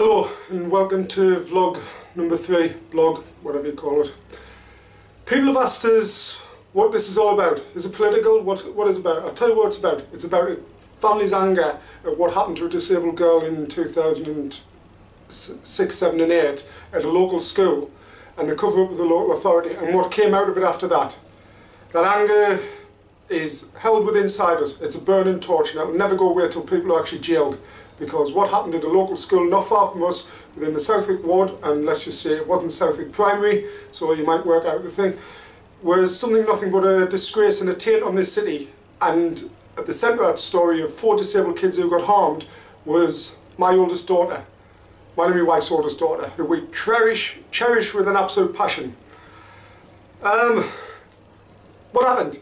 Hello and welcome to vlog number 3, blog, whatever you call it. People have asked us what this is all about. Is it political? What is it about? I'll tell you what it's about. It's about a family's anger at what happened to a disabled girl in 2006, 7 and 8 at a local school, and the cover up with the local authority and what came out of it after that. That anger is held within inside us. It's a burning torch and it will never go away until people are actually jailed. Because what happened at a local school not far from us within the Southwick ward, and let's just say it wasn't Southwick Primary, so you might work out the thing, was something nothing but a disgrace and a taint on this city. And at the centre of that story of 4 disabled kids who got harmed was my oldest daughter, mine and my wife's oldest daughter, who we cherish with an absolute passion. What happened?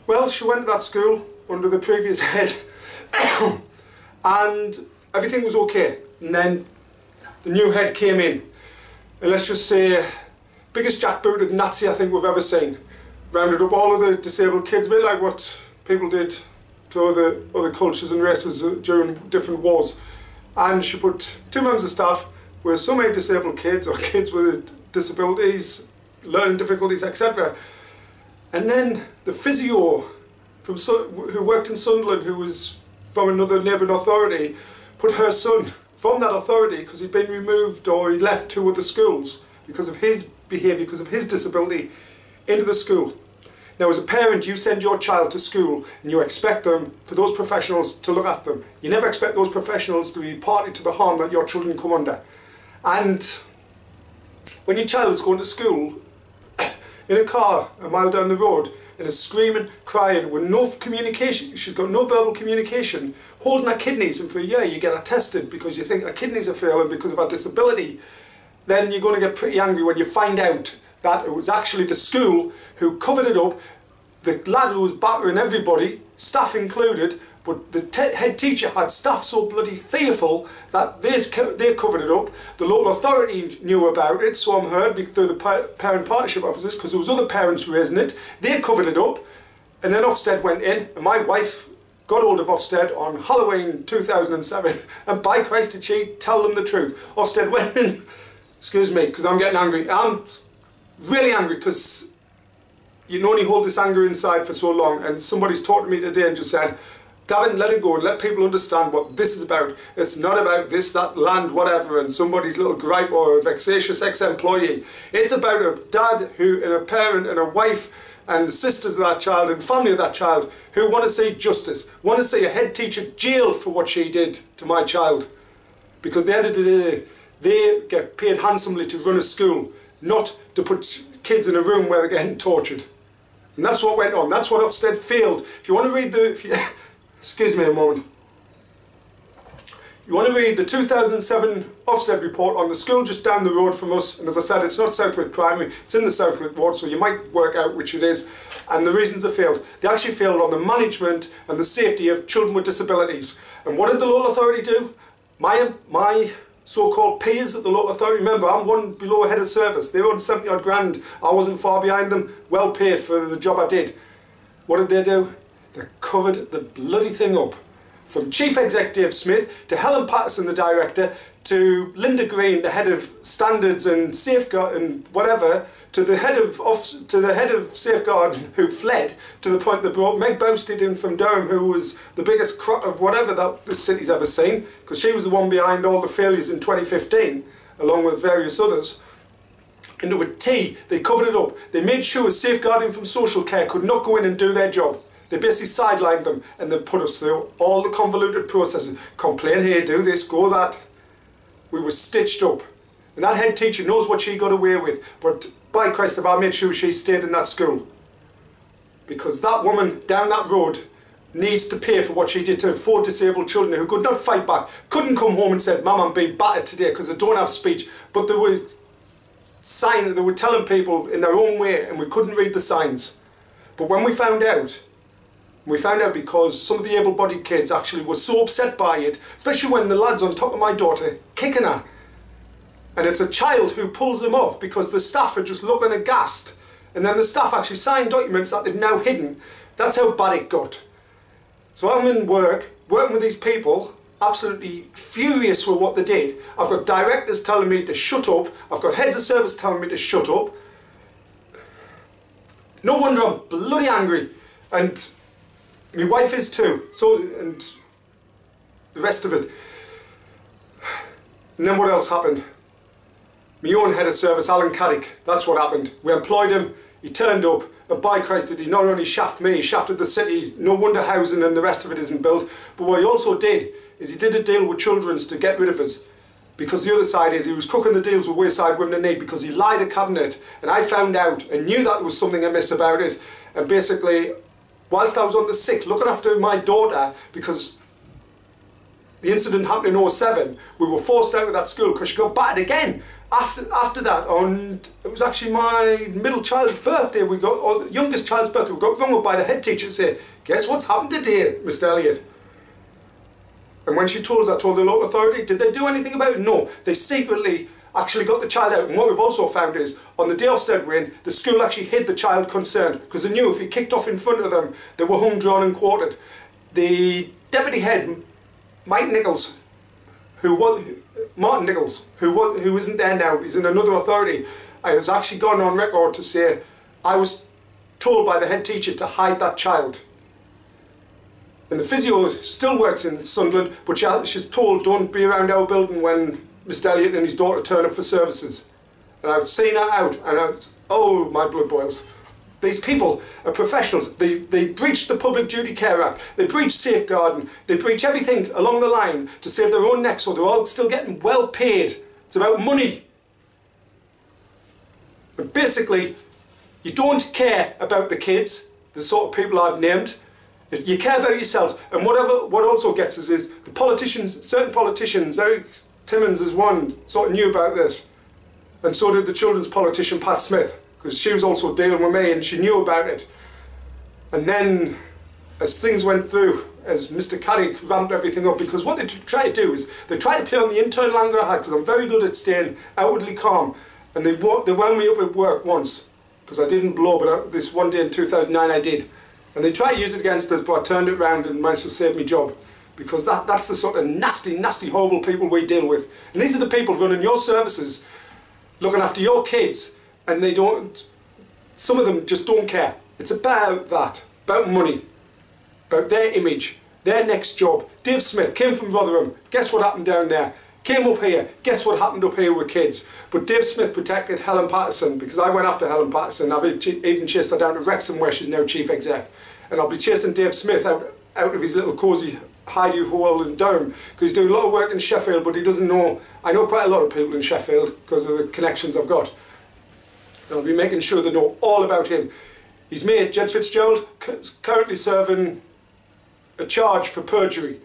Well, she went to that school under the previous head and everything was okay, and then the new head came in, and let's just say biggest jackbooted Nazi I think we've ever seen. Rounded up all of the disabled kids, a bit like what people did to other cultures and races during different wars, and she put 2 members of staff with so many disabled kids or kids with disabilities, learning difficulties, etc. And then the physio who worked in Sunderland, who was from another neighbouring authority, put her son from that authority, because he'd been removed or he'd left 2 other schools because of his behaviour, because of his disability, into the school. Now as a parent, you send your child to school and you expect them, for those professionals to look after them. You never expect those professionals to be party to the harm that your children come under. And when your child is going to school in a car a mile down the road and is screaming, crying, with no communication, she's got no verbal communication, holding her kidneys, and for a year you get her tested because you think her kidneys are failing because of her disability, then you're going to get pretty angry when you find out that it was actually the school who covered it up, the lad who was battering everybody, staff included, but the head teacher had staff so bloody fearful that they covered it up. The local authority knew about it, so I'm heard, through the parent partnership officers, because there was other parents raising it. They covered it up, and then Ofsted went in, and my wife got hold of Ofsted on Halloween 2007, and by Christ did she tell them the truth. Ofsted went in, excuse me, because I'm getting angry. I'm really angry, because you can only hold this anger inside for so long, and somebody's talked to me today and just said, Gavin, let it go and let people understand what this is about. It's not about this, that, land, whatever, and somebody's little gripe or a vexatious ex-employee. It's about a dad and a parent and a wife and sisters of that child and family of that child who want to see justice, want to see a head teacher jailed for what she did to my child. Because at the end of the day, they get paid handsomely to run a school, not to put kids in a room where they're getting tortured. And that's what went on. That's what Ofsted failed. If you want to read the... Excuse me a moment. You want to read the 2007 Ofsted report on the school just down the road from us, and as I said, it's not Southwick Primary, it's in the Southwick ward, so you might work out which it is, and the reasons they failed. They actually failed on the management and the safety of children with disabilities. And what did the local authority do? My so-called peers at the local authority, remember, I'm one below head of service, they were on 70 odd grand, I wasn't far behind them, well paid for the job I did. What did they do? They covered the bloody thing up. From Chief Executive Smith to Helen Patterson, the director, to Linda Green, the head of standards and safeguard and whatever, to the head of safeguard who fled, to the point they brought Meg Bousted in from Durham, who was the biggest crock of whatever that this city's ever seen, because she was the one behind all the failures in 2015, along with various others. And with T, they covered it up. They made sure safeguarding from social care could not go in and do their job. They basically sidelined them and they put us through all the convoluted processes. Complain here, do this, go that. We were stitched up. And that head teacher knows what she got away with, but by Christ have I made sure she stayed in that school. Because that woman down that road needs to pay for what she did to 4 disabled children who could not fight back, couldn't come home and said, Mum, I'm being battered today because they don't have speech. But they were telling people in their own way, and we couldn't read the signs. But when we found out because some of the able-bodied kids actually were so upset by it, especially when the lad's on top of my daughter, kicking her. And it's a child who pulls them off because the staff are just looking aghast. And then the staff actually signed documents that they've now hidden. That's how bad it got. So I'm in working with these people, absolutely furious with what they did. I've got directors telling me to shut up. I've got heads of service telling me to shut up. No wonder I'm bloody angry. And my wife is too. So, and the rest of it. And then what else happened? My own head of service, Alan Caddick, that's what happened. We employed him, he turned up, and by Christ did he not only shaft me, he shafted the city. No wonder housing and the rest of it isn't built. But what he also did is he did a deal with Children's to get rid of us. Because the other side is he was cooking the deals with Wayside Women in Need because he lied to Cabinet, and I found out and knew that there was something amiss about it. And basically, whilst I was on the sick looking after my daughter, because the incident happened in 07, we were forced out of that school because she got battered again. After that, it was actually my middle child's birthday, or the youngest child's birthday, we got rung up by the head teacher to say, guess what's happened today, Mr. Elliott? And when she told us, I told the local authority, did they do anything about it? No, they secretly actually got the child out. And what we've also found is, on the day of said rain, the school actually hid the child concerned, because they knew if he kicked off in front of them, they were hung, drawn and quartered. The deputy head, Martin Nichols, who isn't there now, he's in another authority, I was actually gone on record to say, I was told by the head teacher to hide that child. And the physio still works in Sunderland, but she's told don't be around our building when Mr. Elliott and his daughter turn up for services. And I've seen that out, and oh, my blood boils. These people are professionals. They breach the Public Duty Care Act, they breach safeguarding, they breach everything along the line to save their own necks, so they're all still getting well paid. It's about money. And basically, you don't care about the kids, the sort of people I've named. You care about yourselves. And what also gets us is the politicians, certain politicians, Eric Timmins is one, sort of knew about this. And so did the children's politician Pat Smith, because she was also dealing with me and she knew about it. And then, as things went through, as Mr. Caddick ramped everything up, because what they try to do is, they try to play on the internal anger I had, because I'm very good at staying outwardly calm. And they wound me up at work once, because I didn't blow, but this one day in 2009 I did. And they tried to use it against us, but I turned it around and managed to save me job. Because that's the sort of nasty, nasty, horrible people we deal with. And these are the people running your services, looking after your kids, and they don't, some of them just don't care. It's about that, about money, about their image, their next job. Dave Smith came from Rotherham, guess what happened down there? Came up here, guess what happened up here with kids? But Dave Smith protected Helen Patterson, because I went after Helen Patterson. I've even chased her down to Wrexham, where she's now chief exec. And I'll be chasing Dave Smith out of his little cosy hidey hole in Durham, because he's doing a lot of work in Sheffield, but he doesn't know. I know quite a lot of people in Sheffield because of the connections I've got. And I'll be making sure they know all about him. His mate, Jed Fitzgerald, is currently serving a charge for perjury.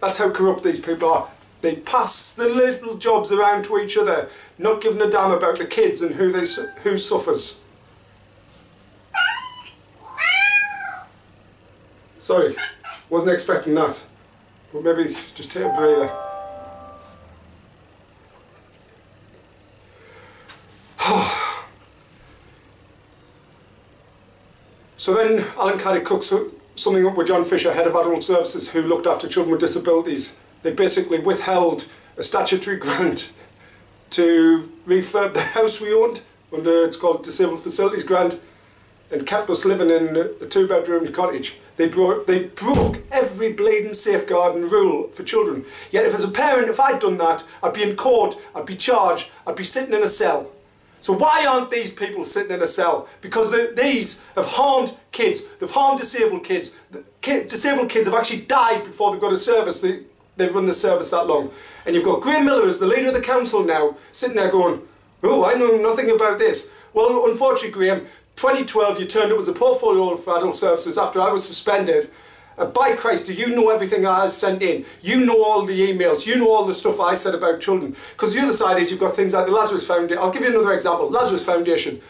That's how corrupt these people are. They pass the little jobs around to each other, not giving a damn about the kids and who suffers. Sorry, wasn't expecting that. But maybe just take a breather. So then Alan Caddick cooked something up with John Fisher, head of adult services, who looked after children with disabilities. They basically withheld a statutory grant to refurb the house we owned, it's called Disabled Facilities Grant, and kept us living in a two-bedroom cottage. They broke every bleeding safeguarding rule for children. Yet if as a parent, if I'd done that, I'd be in court, I'd be charged, I'd be sitting in a cell. So why aren't these people sitting in a cell? Because these have harmed kids, they've harmed disabled kids. Disabled kids have actually died before they've got a service. They've run the service that long. And you've got Graham Miller as the leader of the council now, sitting there going, oh, I know nothing about this. Well, unfortunately, Graham, 2012 you turned up as a portfolio for adult services after I was suspended. And by Christ, do you know everything I sent in? You know all the emails, you know all the stuff I said about children. Because the other side is you've got things like the Lazarus Foundation. I'll give you another example. Lazarus Foundation,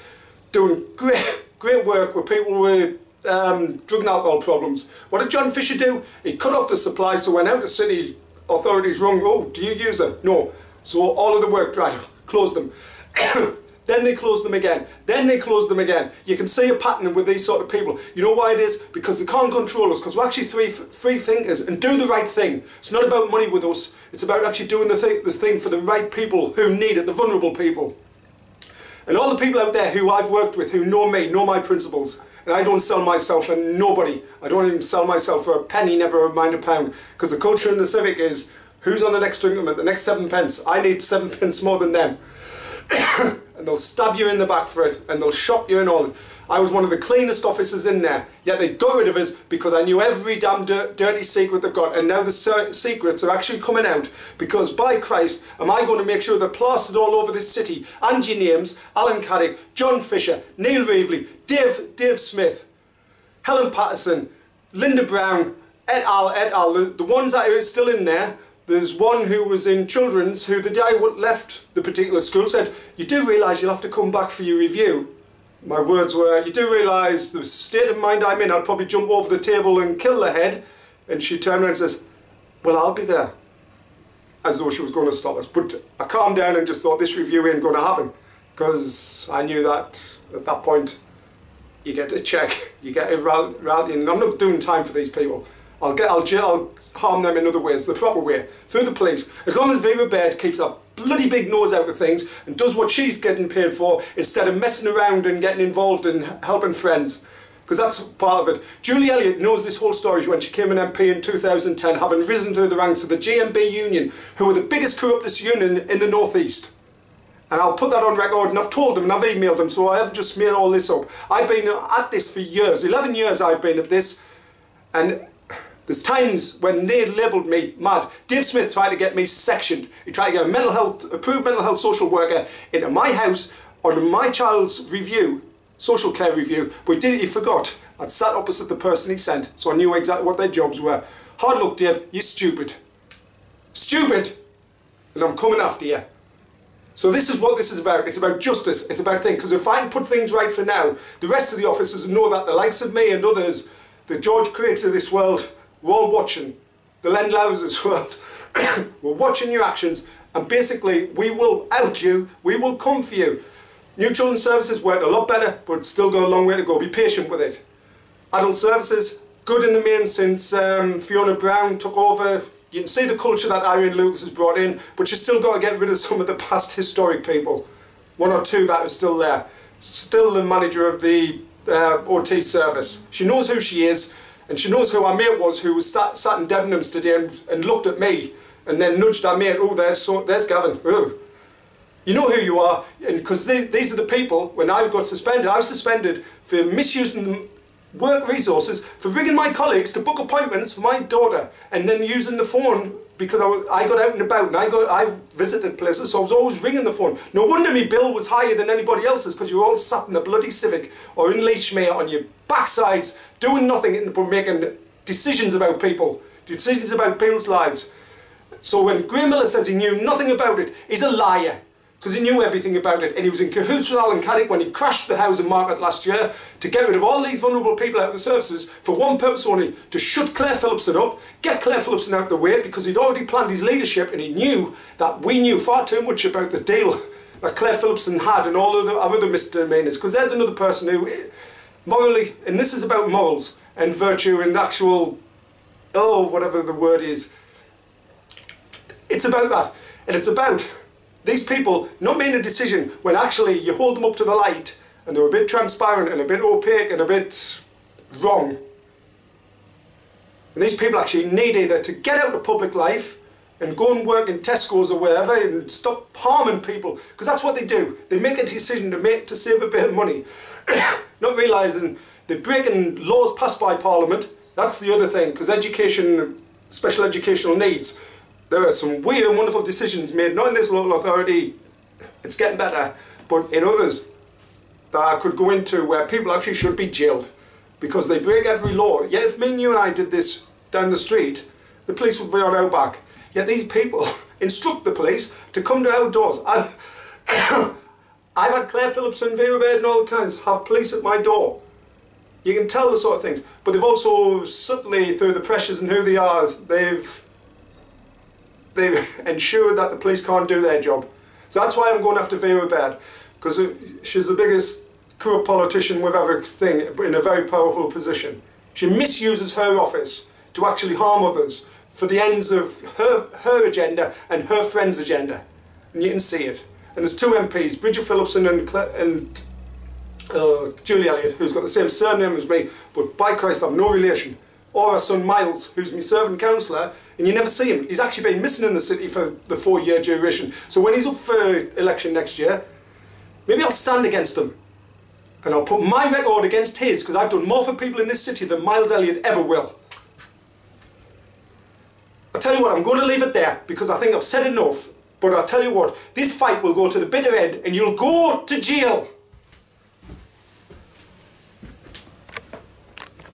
doing great work with people with drug and alcohol problems. What did John Fisher do? He cut off the supply, so when out of city authorities rung, oh, do you use them? No. So all of the work dried up, closed them. then they close them again, then they close them again. You can see a pattern with these sort of people. You know why it is? Because they can't control us, because we're actually free thinkers and do the right thing. It's not about money with us, it's about actually doing this thing for the right people who need it, the vulnerable people. And all the people out there who I've worked with, who know me, know my principles. And I don't sell myself for nobody. I don't even sell myself for a penny, never mind a pound. Because the culture in the Civic is, who's on the next drink at the next 7 pence? I need 7 pence more than them. And they'll stab you in the back for it, and they'll shop you and all. I was one of the cleanest officers in there, yet they got rid of us because I knew every damn dirty secret they've got, and now the secrets are actually coming out, because by Christ, am I going to make sure they're plastered all over this city. Angie Names, Alan Caddick, John Fisher, Neil Reevely, Dave Smith, Helen Patterson, Linda Brown, et al, the ones that are still in there. There's one who was in children's who the day I left the particular school said, "You do realise you'll have to come back for your review." My words were, "You do realise the state of mind I'm in, I'd probably jump over the table and kill the head." And she turned around and says, "Well, I'll be there." As though she was going to stop us. But I calmed down and just thought, this review ain't going to happen. Because I knew that at that point, you get a check, you get a rally, and I'm not doing time for these people. I'll harm them in other ways, the proper way, through the police. As long as Vera Baird keeps her bloody big nose out of things and does what she's getting paid for, instead of messing around and getting involved and helping friends. Because that's part of it. Julie Elliott knows this whole story when she came an MP in 2010, having risen through the ranks of the GMB union, who were the biggest corruptest union in the North East. And I'll put that on record, and I've told them and I've emailed them, so I haven't just made all this up. I've been at this for years, 11 years I've been at this, and there's times when they labelled me mad. Dave Smith tried to get me sectioned. He tried to get a approved mental health social worker into my house on my child's review, social care review, but he forgot. I'd sat opposite the person he sent, so I knew exactly what their jobs were. Hard luck, Dave, you're stupid. Stupid! And I'm coming after you. So this is what this is about. It's about justice. It's about things. Because if I can put things right for now, the rest of the officers know that the likes of me and others, the George Craigs of this world, we're all watching. The Len Lowes of this world. We're watching your actions, and basically we will out you. We will come for you. New Children's Services worked a lot better, but it's still got a long way to go. Be patient with it. Adult Services, good in the main since Fiona Brown took over. You can see the culture that Irene Lucas has brought in, but you've still got to get rid of some of the past historic people. One or two that are still there. Still the manager of the OT service. She knows who she is, and she knows who our mate was, who was sat in Debenhams today and looked at me, and then nudged our mate. "Oh, there's Gavin. Oh. You know who you are," and because these are the people. When I got suspended, I was suspended for misusing work resources, for rigging my colleagues to book appointments for my daughter, and then using the phone because I got out and about and I visited places, so I was always ringing the phone. No wonder my bill was higher than anybody else's, because you were all sat in the bloody Civic or in Leachmere on your backsides doing nothing but making decisions about people, decisions about people's lives. So when Graham Miller says he knew nothing about it, he's a liar. Because he knew everything about it, and he was in cahoots with Alan Caddick when he crashed the housing market last year to get rid of all these vulnerable people out of the services for one purpose only: to shut Claire Phillipson up, get Claire Phillipson out of the way, because he'd already planned his leadership, and he knew that we knew far too much about the deal that Claire Phillipson had and all of the other misdemeanors. Because there's another person who morally, and this is about morals and virtue and actual, whatever the word is, it's about that, and it's about these people not making a decision when actually you hold them up to the light and they're a bit transparent and a bit opaque and a bit wrong. And these people actually need either to get out of public life and go and work in Tesco's or wherever and stop harming people, because that's what they do. They make a decision to save a bit of money, not realising they're breaking laws passed by Parliament. That's the other thing, because education, special educational needs, there are some weird and wonderful decisions made, not in this local authority, it's getting better, but in others that I could go into where people actually should be jailed because they break every law. Yet if me and you and I did this down the street, the police would be on our back. Yet these people instruct the police to come to our doors. I've had Claire Phillipson, Vera Baird and all kinds have police at my door. You can tell the sort of things, but they've also subtly, through the pressures and who they are, they've ensured that the police can't do their job. So that's why I'm going after Vera Baird, because she's the biggest corrupt politician we've ever seen in a very powerful position. She misuses her office to actually harm others for the ends of her agenda and her friend's agenda. And you can see it. And there's two MPs, Bridget Phillipson and Julie Elliott, who's got the same surname as me, but by Christ I'm no relation. Or her son Miles, who's my servant councillor, and you never see him. He's actually been missing in the city for the 4-year duration. So when he's up for election next year, maybe I'll stand against him. And I'll put my record against his, because I've done more for people in this city than Miles Elliott ever will. I'll tell you what, I'm going to leave it there, because I think I've said enough. But I'll tell you what, this fight will go to the bitter end, and you'll go to jail.